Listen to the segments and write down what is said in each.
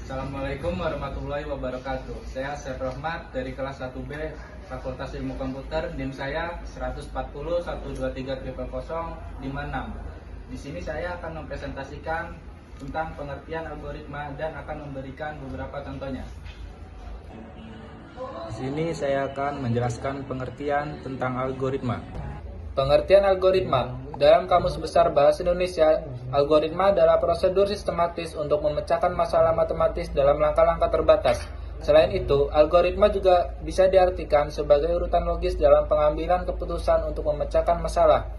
Assalamualaikum warahmatullahi wabarakatuh. Saya Syed Rahmat dari kelas 1B Fakultas Ilmu Komputer. NIM saya 140-123-056. Di sini saya akan mempresentasikan tentang pengertian algoritma dan akan memberikan beberapa contohnya. Di sini saya akan menjelaskan pengertian tentang algoritma. Pengertian algoritma. Dalam Kamus Besar Bahasa Indonesia, algoritma adalah prosedur sistematis untuk memecahkan masalah matematis dalam langkah-langkah terbatas. Selain itu, algoritma juga bisa diartikan sebagai urutan logis dalam pengambilan keputusan untuk memecahkan masalah.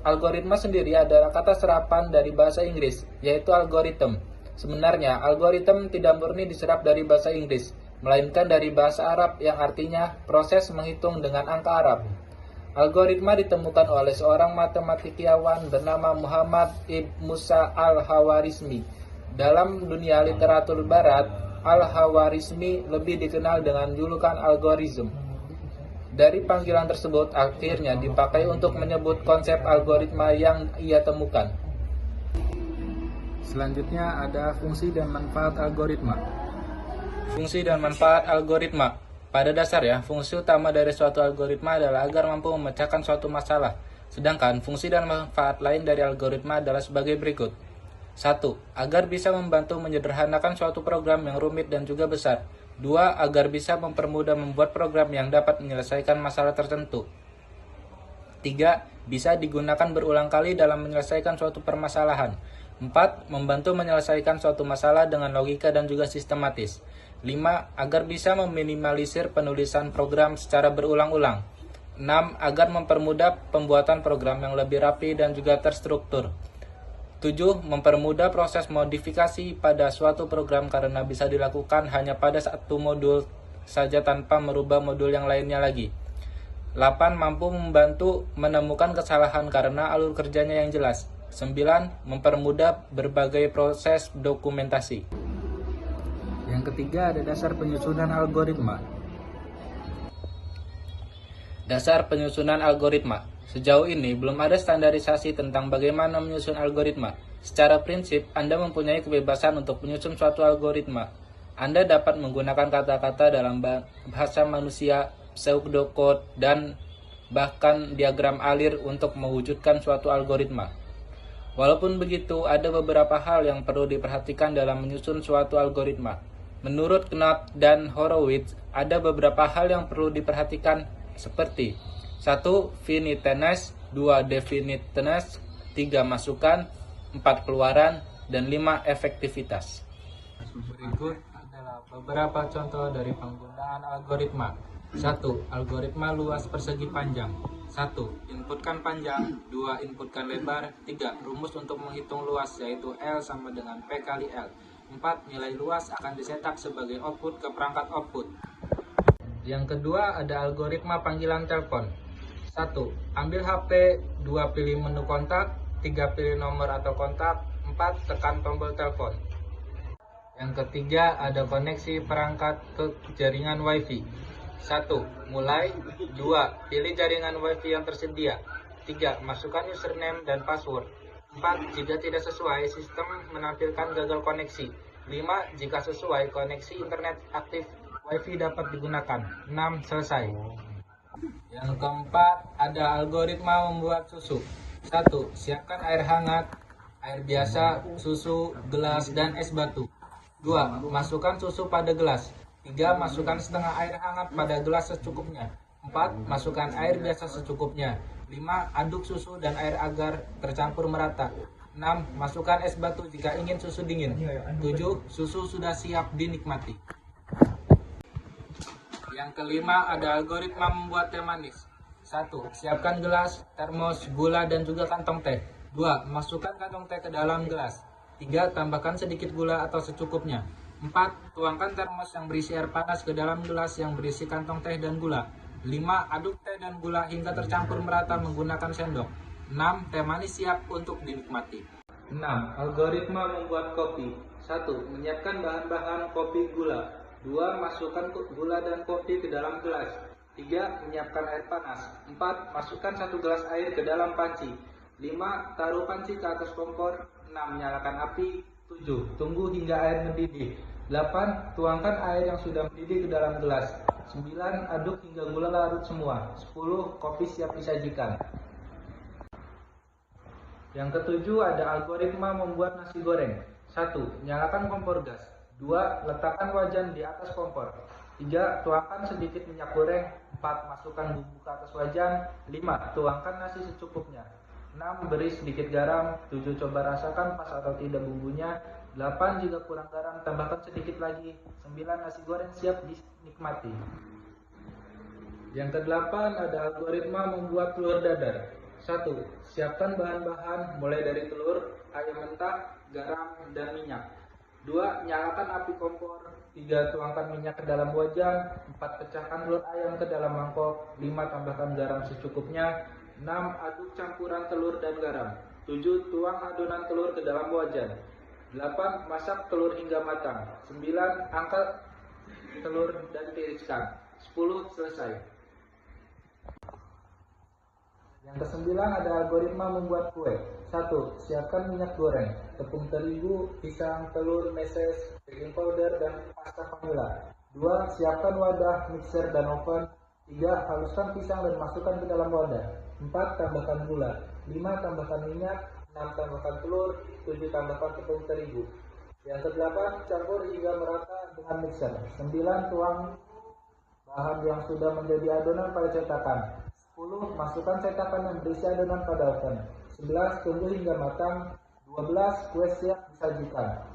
Algoritma sendiri adalah kata serapan dari bahasa Inggris, yaitu algorithm. Sebenarnya, algorithm tidak murni diserap dari bahasa Inggris, melainkan dari bahasa Arab yang artinya proses menghitung dengan angka Arab. Algoritma ditemukan oleh seorang matematikawan bernama Muhammad ibn Musa al-Khawarizmi. Dalam dunia literatur barat, al-Khawarizmi lebih dikenal dengan julukan algoritm. Dari panggilan tersebut akhirnya dipakai untuk menyebut konsep algoritma yang ia temukan. Selanjutnya ada fungsi dan manfaat algoritma. Fungsi dan manfaat algoritma. Pada dasarnya, fungsi utama dari suatu algoritma adalah agar mampu memecahkan suatu masalah. Sedangkan fungsi dan manfaat lain dari algoritma adalah sebagai berikut. 1. Agar bisa membantu menyederhanakan suatu program yang rumit dan juga besar. 2. Agar bisa mempermudah membuat program yang dapat menyelesaikan masalah tertentu. 3. Bisa digunakan berulang kali dalam menyelesaikan suatu permasalahan. 4. Membantu menyelesaikan suatu masalah dengan logika dan juga sistematis. 5. Agar bisa meminimalisir penulisan program secara berulang-ulang. 6. Agar mempermudah pembuatan program yang lebih rapi dan juga terstruktur. 7. Mempermudah proses modifikasi pada suatu program karena bisa dilakukan hanya pada satu modul saja tanpa merubah modul yang lainnya lagi. 8. Mampu membantu menemukan kesalahan karena alur kerjanya yang jelas. 9. Mempermudah berbagai proses dokumentasi. Yang ketiga ada dasar penyusunan algoritma. Dasar penyusunan algoritma. Sejauh ini belum ada standarisasi tentang bagaimana menyusun algoritma. Secara prinsip, Anda mempunyai kebebasan untuk menyusun suatu algoritma. Anda dapat menggunakan kata-kata dalam bahasa manusia, pseudocode, dan bahkan diagram alir untuk mewujudkan suatu algoritma. Walaupun begitu, ada beberapa hal yang perlu diperhatikan dalam menyusun suatu algoritma. Menurut Knapp dan Horowitz, ada beberapa hal yang perlu diperhatikan seperti 1. Finiteness, 2. Definiteness, 3. Masukan, 4. Keluaran, dan 5. Efektivitas. Berikut adalah beberapa contoh dari penggunaan algoritma. 1. Algoritma luas persegi panjang. 1. Inputkan panjang. 2. Inputkan lebar. 3. Rumus untuk menghitung luas, yaitu L sama dengan P kali L. 4. Nilai luas akan dicetak sebagai output ke perangkat output. Yang kedua ada algoritma panggilan telepon. 1. Ambil HP. 2. Pilih menu kontak. 3. Pilih nomor atau kontak. 4. Tekan tombol telepon. Yang ketiga ada koneksi perangkat ke jaringan WiFi. 1. Mulai. 2. Pilih jaringan WiFi yang tersedia. 3. Masukkan username dan password. 4. Jika tidak sesuai, sistem menampilkan gagal koneksi. 5. Jika sesuai, koneksi internet aktif WiFi dapat digunakan. 6. Selesai. Yang keempat, ada algoritma membuat susu. 1. Siapkan air hangat, air biasa, susu, gelas, dan es batu. 2. Masukkan susu pada gelas. 3. Masukkan setengah air hangat pada gelas secukupnya. 4. Masukkan air biasa secukupnya. 5. Aduk susu dan air agar tercampur merata. 6. Masukkan es batu jika ingin susu dingin. 7. Susu sudah siap dinikmati. Yang kelima ada algoritma membuat teh manis. 1. Siapkan gelas, termos, gula, dan juga kantong teh. 2. Masukkan kantong teh ke dalam gelas. 3. Tambahkan sedikit gula atau secukupnya. 4. Tuangkan termos yang berisi air panas ke dalam gelas yang berisi kantong teh dan gula. 5. Aduk teh dan gula hingga tercampur merata menggunakan sendok. 6. Teh manis siap untuk dinikmati. 6. Algoritma membuat kopi. 1. Menyiapkan bahan-bahan kopi gula. 2. Masukkan gula dan kopi ke dalam gelas. 3. Menyiapkan air panas. 4. Masukkan 1 gelas air ke dalam panci. 5. Taruh panci ke atas kompor. 6. Nyalakan api. 7. Tunggu hingga air mendidih. 8. Tuangkan air yang sudah mendidih ke dalam gelas. 9. Aduk hingga gula larut semua. 10. Kopi siap disajikan. Yang ketujuh ada algoritma membuat nasi goreng. 1. Nyalakan kompor gas. 2. Letakkan wajan di atas kompor. 3. Tuangkan sedikit minyak goreng. 4. Masukkan bumbu ke atas wajan. 5. Tuangkan nasi secukupnya. 6. Beri sedikit garam. 7. Coba rasakan pas atau tidak bumbunya. 8. Jika kurang garam, tambahkan sedikit lagi. 9. Nasi goreng siap dinikmati. Yang kedelapan ada algoritma membuat telur dadar. 1. Siapkan bahan-bahan mulai dari telur, ayam mentah, garam, dan minyak. 2. Nyalakan api kompor. 3. Tuangkan minyak ke dalam wajan. 4. Pecahkan telur ayam ke dalam mangkok. 5. Tambahkan garam secukupnya. 6. Aduk campuran telur dan garam. 7. Tuang adonan telur ke dalam wajan. 8. Masak telur hingga matang. 9. Angkat telur dan tiriskan. 10. Selesai. Yang kesembilan ada algoritma membuat kue. 1. Siapkan minyak goreng, tepung terigu, pisang, telur, meses, baking powder, dan pasta vanila. 2. Siapkan wadah, mixer, dan oven. 3. Haluskan pisang dan masukkan ke dalam wadah. 4. Tambahkan gula. 5. Tambahkan minyak. 6. Tambahkan telur. 7. Tambahkan tepung terigu. Yang ke-8, campur hingga merata dengan mixer. 9. Tuang bahan yang sudah menjadi adonan pada cetakan. 10. Masukkan cetakan yang berisi adonan pada oven. 11. Tunggu hingga matang. 12. Kue siap disajikan.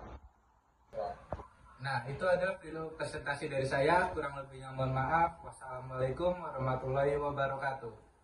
Nah, itu adalah video presentasi dari saya. Kurang lebihnya mohon maaf. Wassalamualaikum warahmatullahi wabarakatuh.